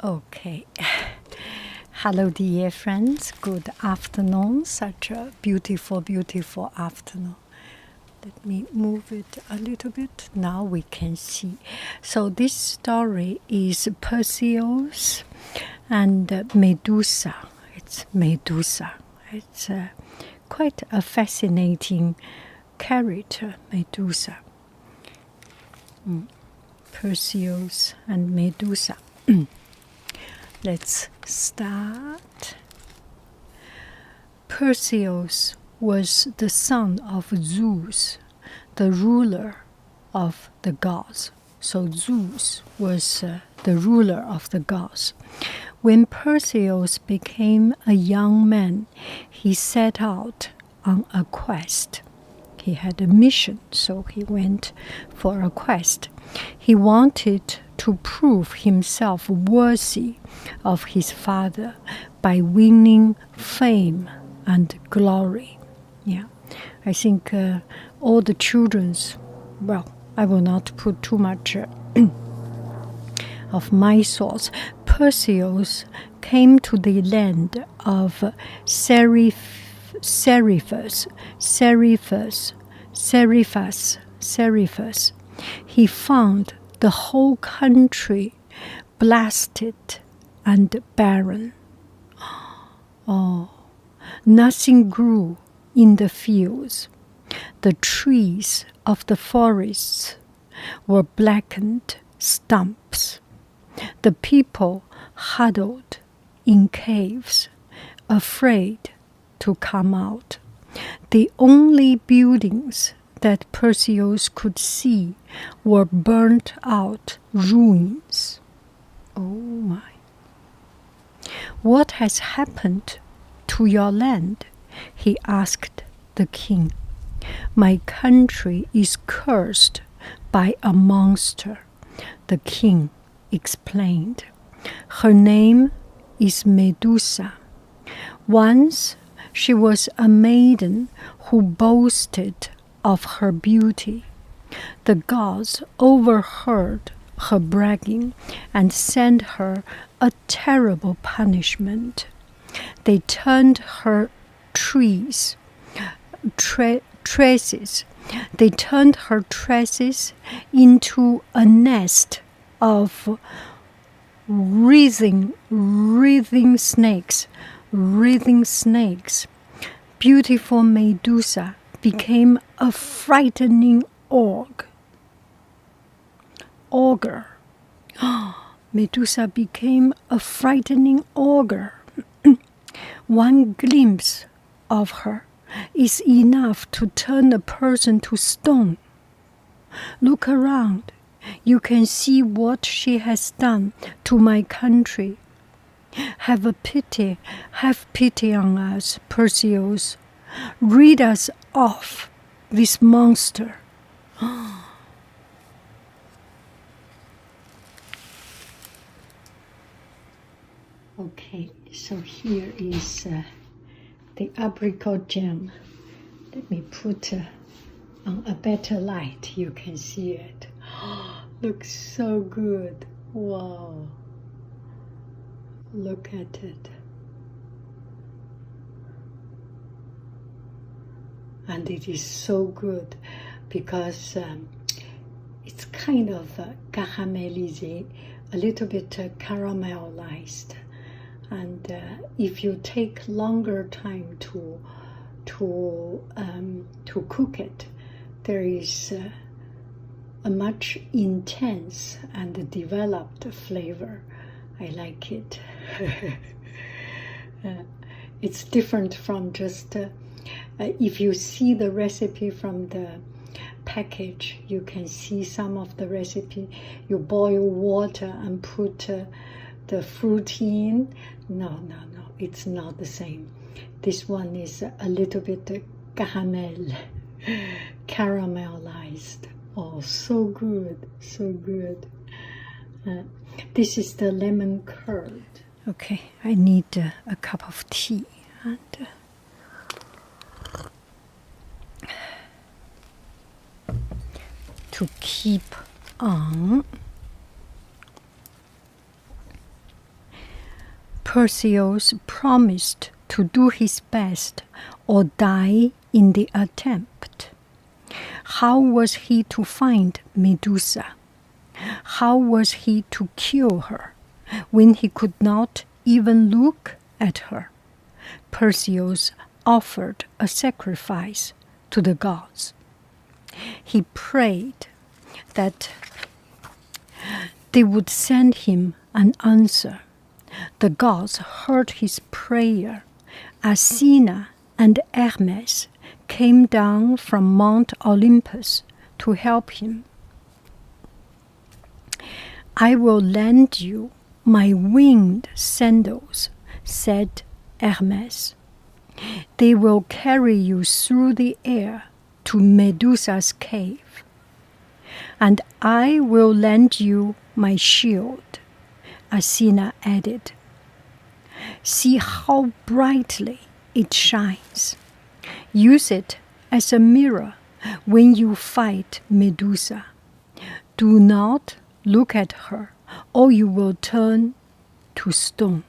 Okay. Hello, dear friends. Good afternoon. Such a beautiful, beautiful afternoon. Let me move it a little bit. Now we can see. So this story is Perseus and Medusa. It's Medusa. It's quite a fascinating character, Medusa. Perseus and Medusa. Let's start. Perseus was the son of Zeus, the ruler of the gods. So Zeus was the ruler of the gods. When Perseus became a young man, he set out on a quest. He had a mission, so he went for a quest. He wanted to prove himself worthy of his father by winning fame and glory. Yeah, I think all the children's, well, I will not put too much of my thoughts. Perseus came to the land of Seriphus. He found the whole country blasted and barren. Oh, nothing grew in the fields. The trees of the forests were blackened stumps. The people huddled in caves, afraid to come out. The only buildings that Perseus could see were burnt out ruins. Oh my. What has happened to your land? He asked the king. My country is cursed by a monster, the king explained. Her name is Medusa. Once she was a maiden who boasted of her beauty. The gods overheard her bragging and sent her a terrible punishment. They turned her tresses. They turned her tresses into a nest of writhing snakes. Beautiful Medusa became a frightening ogre. Medusa became a frightening ogre. One glimpse of her is enough to turn a person to stone. Look around. You can see what she has done to my country. Have pity on us, Perseus. Rid us of this monster. Okay, so here is the apricot jam. Let me put on a better light. You can see it. Looks so good. Wow. Look at it. And it is so good because it's kind of caramelized, a little bit caramelized. And if you take longer time to cook it, there is a much intense and developed flavor. I like it. It's different from just if you see the recipe from the package, you can see some of the recipe. You boil water and put the fruit in. No, it's not the same. This one is a little bit caramelized. Oh, so good, so good. This is the lemon curd. Okay, I need a cup of tea. And to keep on Perseus promised to do his best or die in the attempt. How was he to find Medusa? How was he to kill her when he could not even look at her? Perseus offered a sacrifice to the gods. He prayed that they would send him an answer. The gods heard his prayer. Athena and Hermes came down from Mount Olympus to help him. I will lend you my winged sandals, said Hermes. They will carry you through the air to Medusa's cave. And I will lend you my shield, Athena added. See how brightly it shines. Use it as a mirror when you fight Medusa. Do not look at her, or you will turn to stone.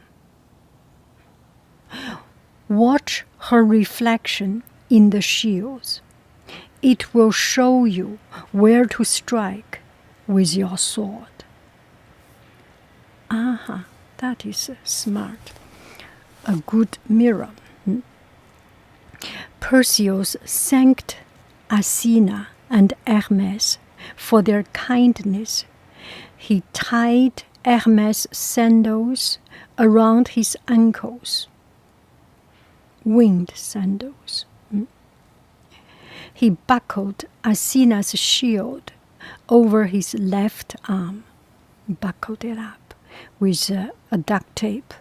Watch her reflection in the shields. It will show you where to strike with your sword. Aha, that is smart. A good mirror. Perseus thanked Athena and Hermes for their kindness. He tied Hermes' sandals around his ankles. Winged sandals. He buckled Athena's shield over his left arm, buckled it up with a duct tape.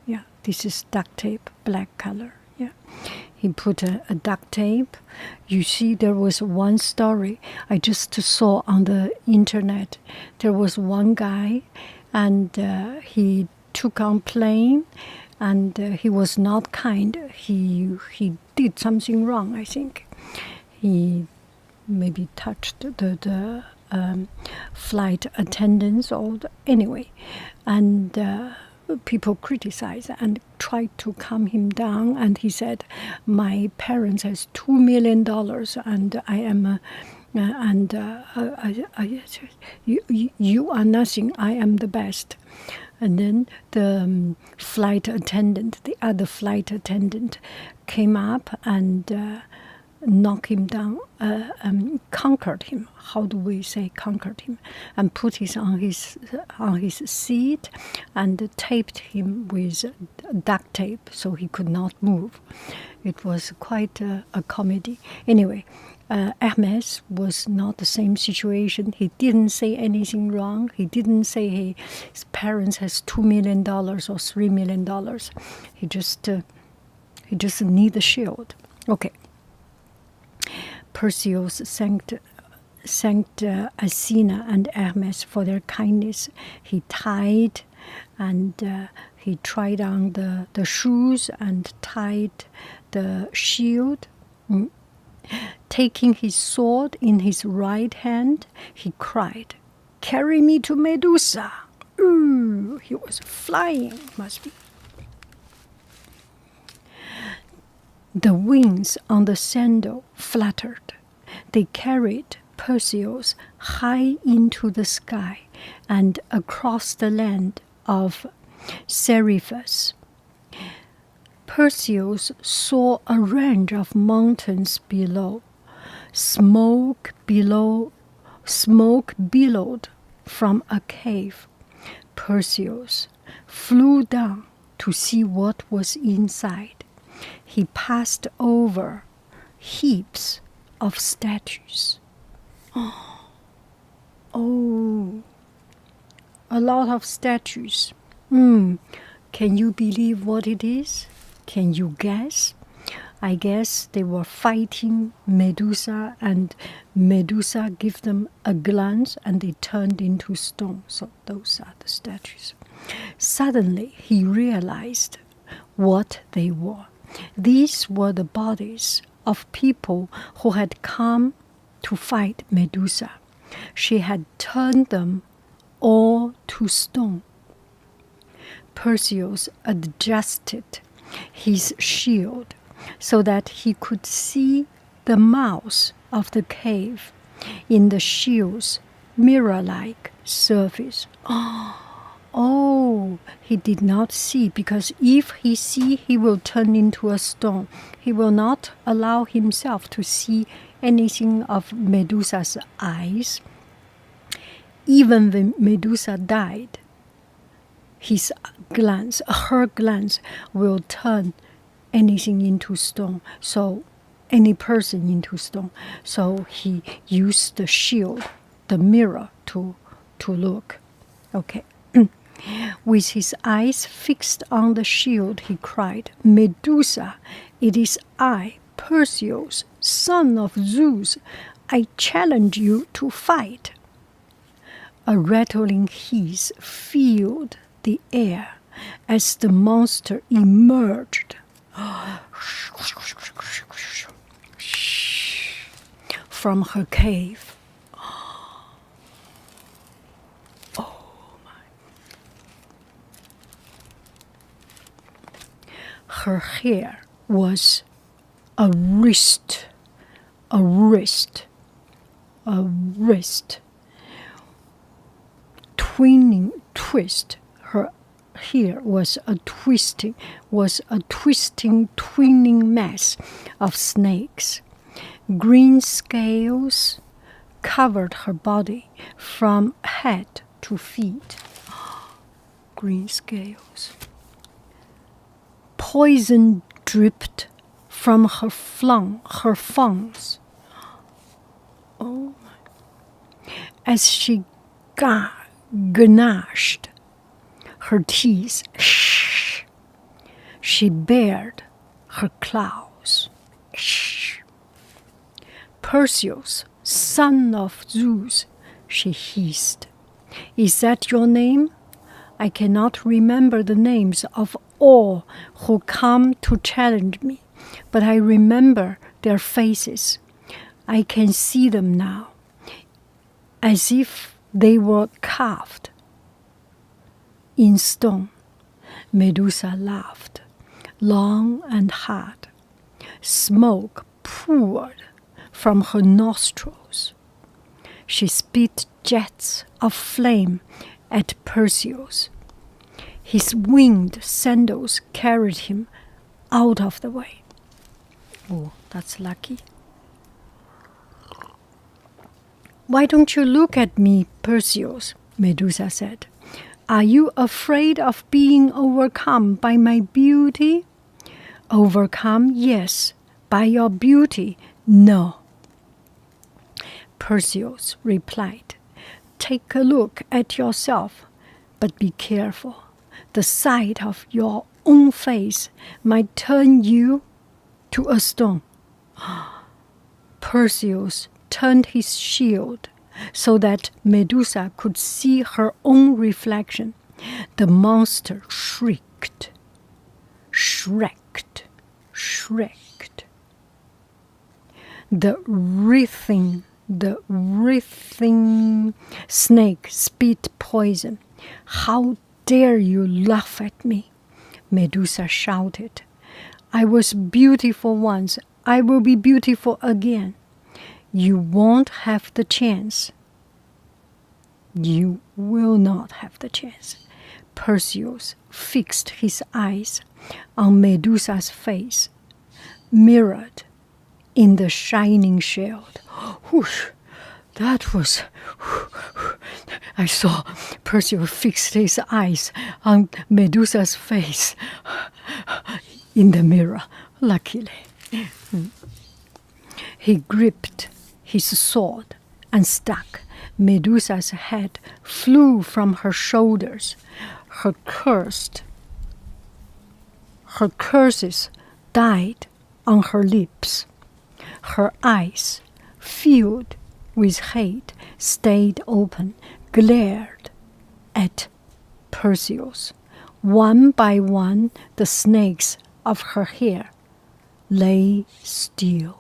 Yeah, this is duct tape, black color. Yeah, he put a duct tape. You see, there was one story I just saw on the internet. There was one guy, and he took on plane, and he was not kind. He did something wrong, I think. He maybe touched the flight attendants anyway, and people criticized and tried to calm him down. And he said, "My parents has $2 million, and I am, you are nothing. I am the best." And then the other flight attendant, came up and knocked him down, conquered him. How do we say conquered him? And put him on his seat and taped him with duct tape so he could not move. It was quite a comedy. Anyway, Hermes was not the same situation. He didn't say anything wrong. He didn't say his parents has $2 million or $3 million. He just need the shield. Okay. Perseus thanked Athena and Hermes for their kindness. He tied and he tried on the shoes and tied the shield. Taking his sword in his right hand, he cried, "Carry me to Medusa!" Ooh, he was flying, must be. The wings on the sandal fluttered. They carried Perseus high into the sky and across the land of Seriphus. Perseus saw a range of mountains below. Smoke billowed from a cave. Perseus flew down to see what was inside. He passed over heaps of statues. Oh, a lot of statues. Can you believe what it is? Can you guess? I guess they were fighting Medusa, and Medusa gave them a glance and they turned into stone. So those are the statues. Suddenly he realized what they were. These were the bodies of people who had come to fight Medusa. She had turned them all to stone. Perseus adjusted his shield so that he could see the mouth of the cave in the shield's mirror-like surface. Oh, he did not see, because if he see, he will turn into a stone. He will not allow himself to see anything of Medusa's eyes. Even when Medusa died, her glance will turn anything into stone, so any person into stone. So he used the shield, the mirror, to look. Okay. With his eyes fixed on the shield, he cried, "Medusa, it is I, Perseus, son of Zeus. I challenge you to fight." A rattling hiss filled the air as the monster emerged from her cave. Her hair was a wrist. Twist. Her hair was a twisting, twinning mass of snakes. Green scales covered her body from head to feet. Green scales. Poison dripped from her fangs. Oh my. As she gnashed her teeth, she bared her claws. "Perseus, son of Zeus," she hissed. "Is that your name? I cannot remember the names of all who come to challenge me, but I remember their faces. I can see them now, as if they were carved in stone." Medusa laughed, long and hard. Smoke poured from her nostrils. She spit jets of flame at Perseus. His winged sandals carried him out of the way. Oh, that's lucky. "Why don't you look at me, Perseus?" Medusa said. "Are you afraid of being overcome by my beauty?" "Overcome, yes. By your beauty, no." Perseus replied, "Take a look at yourself, but be careful. The sight of your own face might turn you to a stone." Perseus turned his shield so that Medusa could see her own reflection. The monster shrieked. The writhing snake spit poison. "How dare you laugh at me?" Medusa shouted. "I was beautiful once. I will be beautiful again. You won't have the chance." "You will not have the chance." Perseus fixed his eyes on Medusa's face, mirrored in the shining shield. Whoosh! That was... I saw Perseus fix his eyes on Medusa's face in the mirror, luckily. He gripped his sword and struck. Medusa's head flew from her shoulders. Her curses died on her lips. Her eyes, filled with hate, stayed open, glared at Perseus. One by one, the snakes of her hair lay still.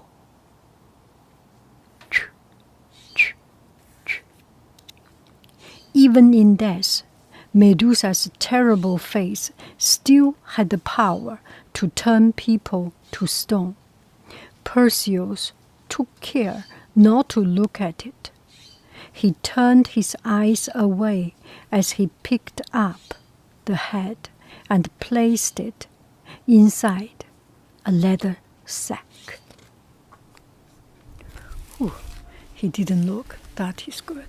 Even in death, Medusa's terrible face still had the power to turn people to stone. Perseus took care not to look at it. He turned his eyes away as he picked up the head and placed it inside a leather sack. Whew, he didn't look. That is good.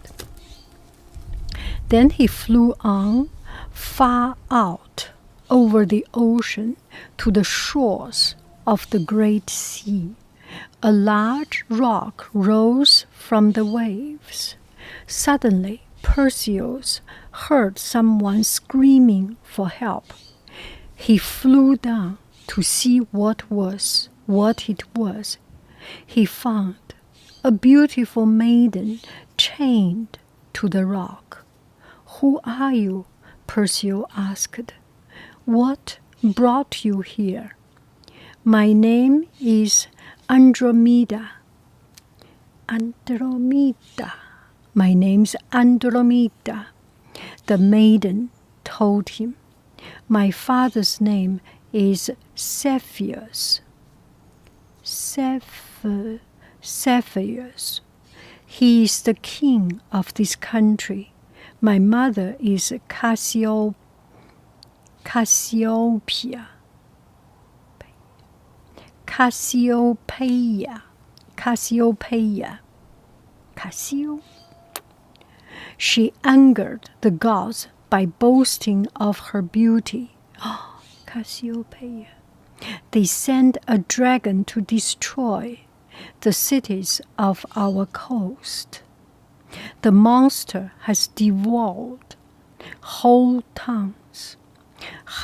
Then he flew on far out over the ocean to the shores of the great sea. A large rock rose from the waves. Suddenly, Perseus heard someone screaming for help. He flew down to see what it was. He found a beautiful maiden chained to the rock. "Who are you?" Perseus asked. "What brought you here?" "My name is Andromeda." "Andromeda. My name's Andromeda," the maiden told him. "My father's name is Cepheus." Cepheus. "He is the king of this country. My mother is Cassiopeia. She angered the gods by boasting of her beauty. Oh, Cassiopeia. They sent a dragon to destroy the cities of our coast. The monster has devoured whole towns.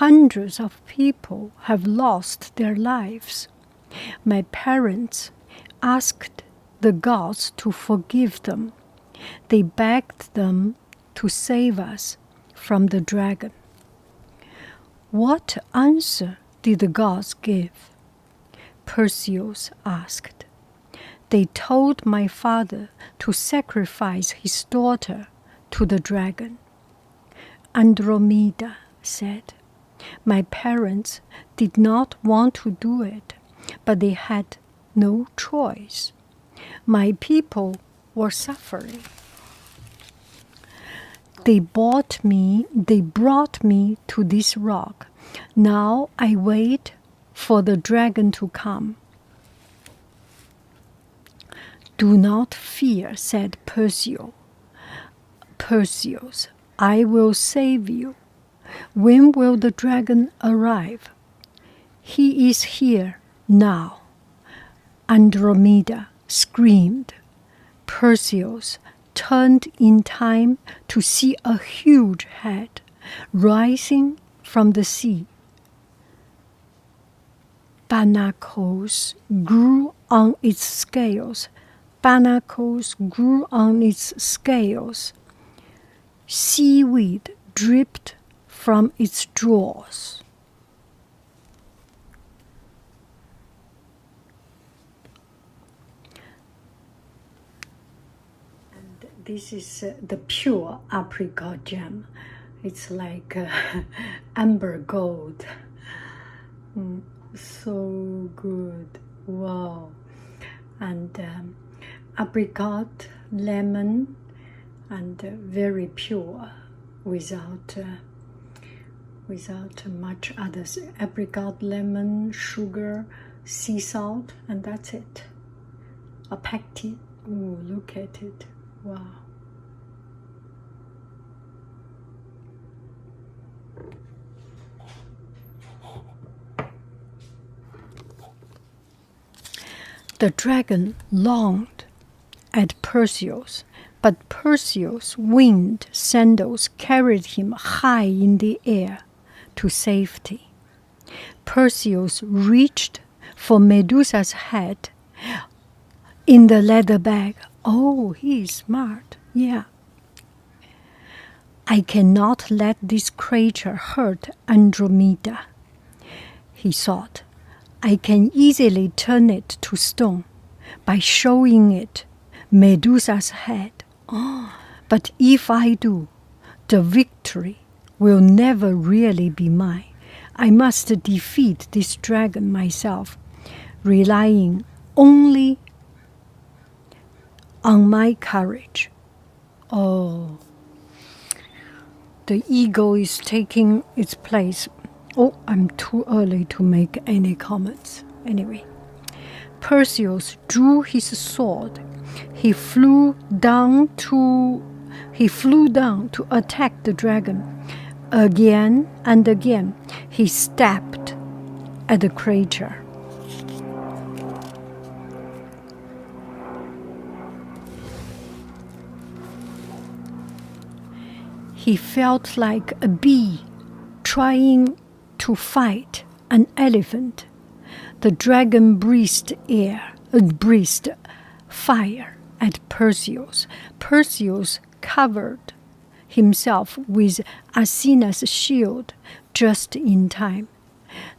Hundreds of people have lost their lives. My parents asked the gods to forgive them. They begged them to save us from the dragon." "What answer did the gods give?" Perseus asked. "They told my father to sacrifice his daughter to the dragon." Andromeda said, "My parents did not want to do it, but they had no choice. My people were suffering. They brought me to this rock. Now I wait for the dragon to come." "Do not fear," said Perseus, "I will save you." "When will the dragon arrive?" "He is here now," Andromeda screamed. Perseus turned in time to see a huge head rising from the sea. Barnacles grew on its scales. Seaweed dripped from its jaws. And this is the pure apricot jam. It's like amber gold. So good. Wow. And apricot, lemon, and very pure, without much others. Apricot, lemon, sugar, sea salt, and that's it. A pectin. Ooh, look at it. Wow. The dragon longed at Perseus, but Perseus' winged sandals carried him high in the air to safety. Perseus reached for Medusa's head in the leather bag. Oh, he is smart. Yeah. "I cannot let this creature hurt Andromeda," he thought. "I can easily turn it to stone by showing it Medusa's head. Oh, but if I do, the victory will never really be mine. I must defeat this dragon myself, relying only on my courage. Oh, the ego is taking its place. Oh, I'm too early to make any comments. Anyway, Perseus drew his sword. He flew down to attack the dragon. Again and again, he stabbed at the creature. He felt like a bee trying to fight an elephant. The dragon breathed fire at Perseus. Perseus covered himself with Athena's shield just in time.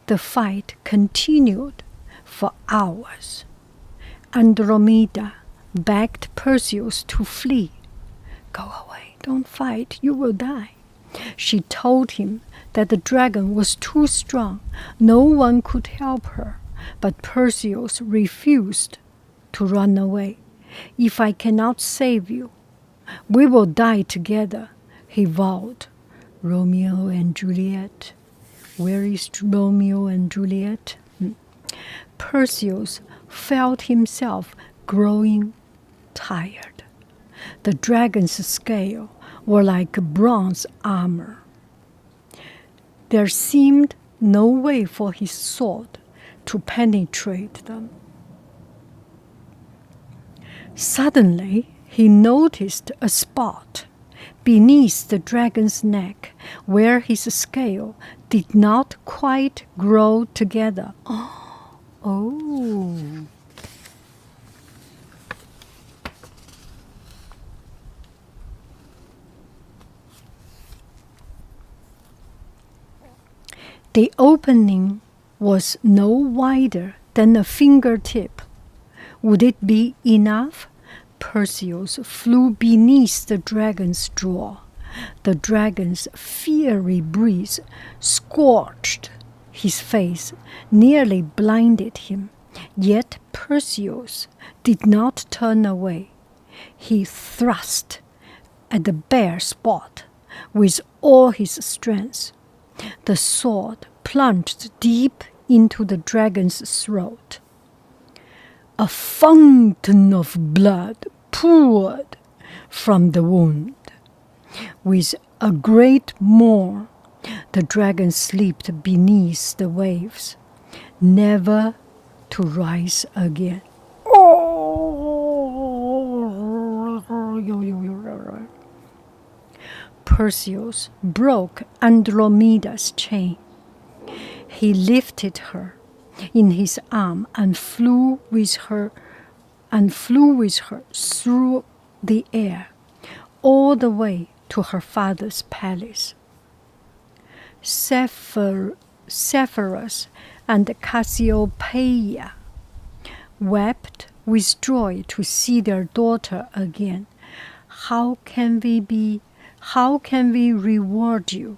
The fight continued for hours. Andromeda begged Perseus to flee. Go away, don't fight, you will die. She told him that the dragon was too strong. No one could help her. But Perseus refused to run away. If I cannot save you, we will die together, he vowed. Romeo and Juliet. Where is Romeo and Juliet? Perseus felt himself growing tired. The dragon's scales were like bronze armor. There seemed no way for his sword to penetrate them. Suddenly, he noticed a spot beneath the dragon's neck where his scale did not quite grow together. Oh. The opening was no wider than a fingertip. Would it be enough? Perseus flew beneath the dragon's jaw. The dragon's fiery breeze scorched his face, nearly blinded him. Yet Perseus did not turn away. He thrust at the bare spot with all his strength. The sword plunged deep into the dragon's throat. A fountain of blood poured from the wound. With a great moan, the dragon slipped beneath the waves, never to rise again. Perseus broke Andromeda's chain. He lifted her in his arm and flew with her through the air all the way to her father's palace. Zephyrus and Cassiopeia wept with joy to see their daughter again. How can we reward you?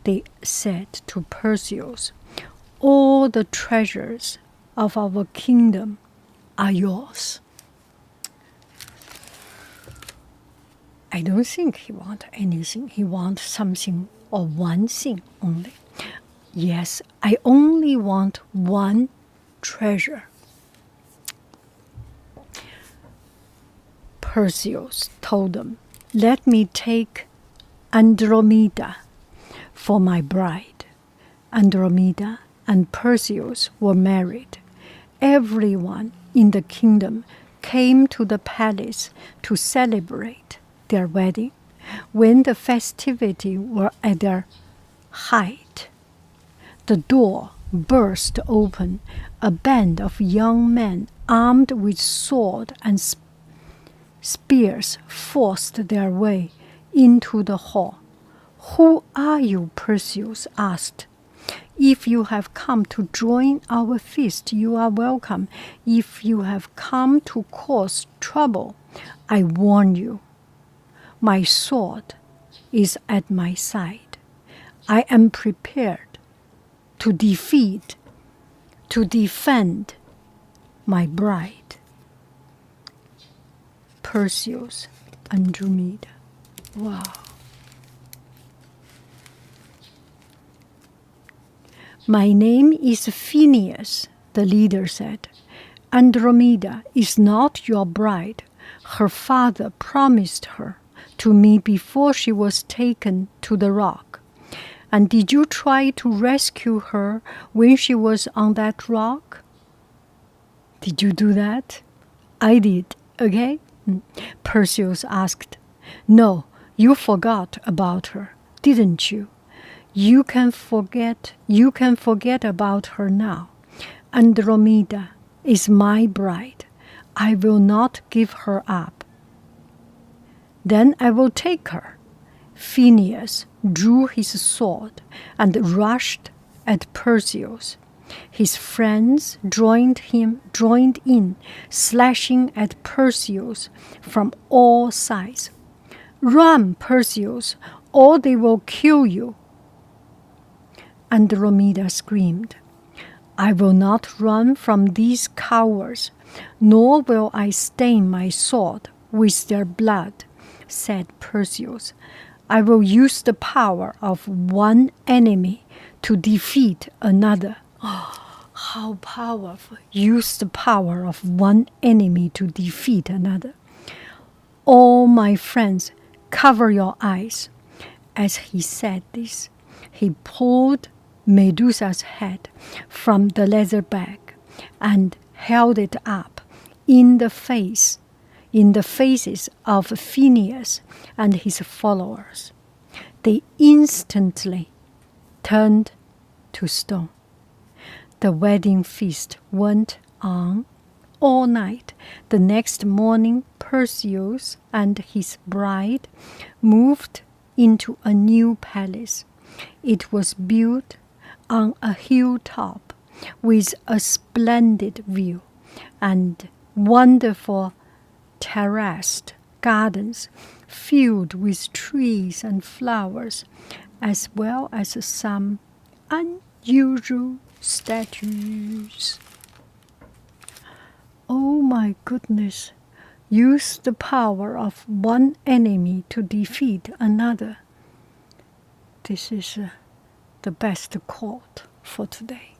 They said to Perseus. All the treasures of our kingdom are yours. I don't think he wants anything. He wants something or one thing only. Yes, I only want one treasure. Perseus told them, let me take Andromeda for my bride. Andromeda and Perseus were married. Everyone in the kingdom came to the palace to celebrate their wedding. When the festivities were at their height, the door burst open. A band of young men armed with swords and spears forced their way into the hall. Who are you? Perseus asked. If you have come to join our feast, you are welcome. If you have come to cause trouble, I warn you. My sword is at my side. I am prepared to defend my bride. Perseus, Andromeda. Wow. My name is Phineas, the leader said. Andromeda is not your bride. Her father promised her to me before she was taken to the rock. And did you try to rescue her when she was on that rock? Did you do that? I did, okay? Perseus asked. No, you forgot about her, didn't you? You can forget about her now. Andromeda is my bride. I will not give her up. Then I will take her. Phineas drew his sword and rushed at Perseus. His friends joined in, slashing at Perseus from all sides. Run, Perseus, or they will kill you. Andromeda screamed. I will not run from these cowards, nor will I stain my sword with their blood, said Perseus. I will use the power of one enemy to defeat another. Oh, how powerful. Use the power of one enemy to defeat another. All my friends, cover your eyes. As he said this, he pulled Medusa's head from the leather bag and held it up in the faces of Phineas and his followers. They instantly turned to stone. The wedding feast went on all night. The next morning, Perseus and his bride moved into a new palace. It was built on a hilltop with a splendid view and wonderful terraced gardens filled with trees and flowers, as well as some unusual statues. Oh my goodness! Use the power of one enemy to defeat another. This is the best quote for today.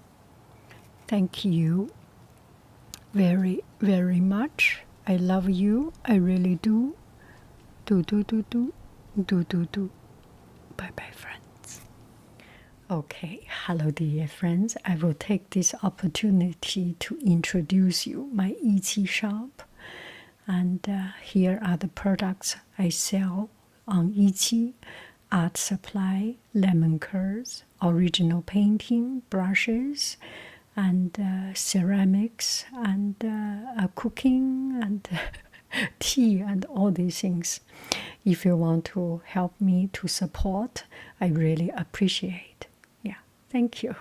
Thank you very, very much. I love you. I really do. Do. Bye-bye, friends. Okay, hello, dear friends. I will take this opportunity to introduce you my Etsy shop. And here are the products I sell on Etsy. Art supply, lemon curls, original painting, brushes, and ceramics, and cooking, and tea, and all these things. If you want to help me to support, I really appreciate. Yeah, thank you.